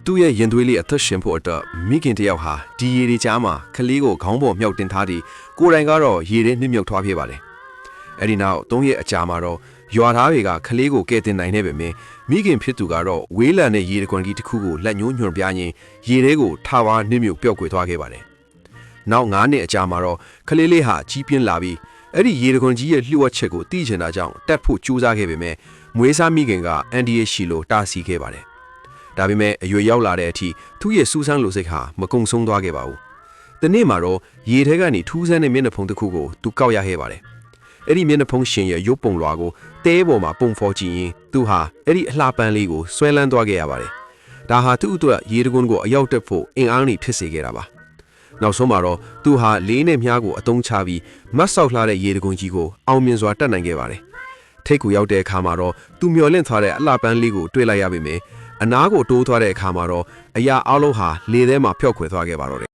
သူ့ရဲ့ရင်သွေးလေးအသက်ရှင်ဖို့အတွက်မိခင်တယောက်ဟာဒီရေတွေကြားမှာကလေးကိုခေါင်းပေါ်မြောက်တင်ထားပြီးကိုယ်တိုင်ကတော့ရေထဲနှိမ့်မြုပ်ထွားဖြစ်ပါတယ်။အဲဒီနောက်၃ရက်အကြာမှာတော့ရွာသားတွေကကလေးကိုကယ်တင်နိုင်နေပေမဲ့မိခင်ဖြစ်သူကတော့ဝေးလံတဲ့ရေတကွန်ကြီးတစ်ခုကိုလက်ညှိုးညွှန်ပြရင်းရေထဲကိုထဝါနှိမ့်မြုပ်ပျောက်ကွယ်သွားခဲ့ပါတယ်။နောက်9နှစ်အကြာမှာတော့ကလေးလေးဟာကြီးပြင်းလာပြီးအဲ့ဒီရေတကွန်ကြီးရဲ့လျှို့ဝှက်ချက်ကိုသိချင်တာကြောင့်တက်ဖို့ကြိုးစားခဲ့ပေမဲ့မွေးစားမိခင်ကအန်ဒီရဲ့ရှီလိုတားဆီးခဲ့ပါတယ်။ဒါပေမဲ့အရွယ်ရောက်လာတဲ့အထိသူ့ရဲ့စူးစမ်းလိုစိတ်ဟာမကုံဆုံးသွားခဲ့ပါဘူး။ဒီနေ့မှာတော့ရေထဲကနေထူးဆန်းတဲ့မျက်နှာဖုံးတစ်ခုကိုသူကောက်ရခဲ့ပါတယ်။အဲ့ဒီမျက်နှာဖုံးရှင်ရဲ့ရုပ်ပုံလွှာကိုတဲပေါ်မှာပုံဖော်ကြည့်ရင်သူဟာအဲ့ဒီအလှပန်းလေးကိုဆွဲလန်းသွားခဲ့ရပါတယ်။ဒါဟာသူ့အတွက်ရေတကွန်းကိုအရောက်တက်ဖို့အင်အားနေဖြစ်စေခဲ့တာပါ။နောက်ဆုံးမှာတော့သူဟာလေးနဲ့မြားကိုအသုံးချပြီးမတ်ဆောက်လှတဲ့ရေတကွန်းကြီးကိုအောင်မြင်စွာတက်နိုင်ခဲ့ပါတယ်။ထိတ်ကူရောက်တဲ့အခါမှာတော့သူမျောလင့်သွားတဲ့အလှပန်းလေးကိုတွေ့လိုက်ရပေမဲ့အနားကိုတိုးသွားတဲ့အခါမှာတော့အရာအလုံးဟာလေထဲမှာဖျောက်ခွဲသွားခဲ့ပါတော့တယ်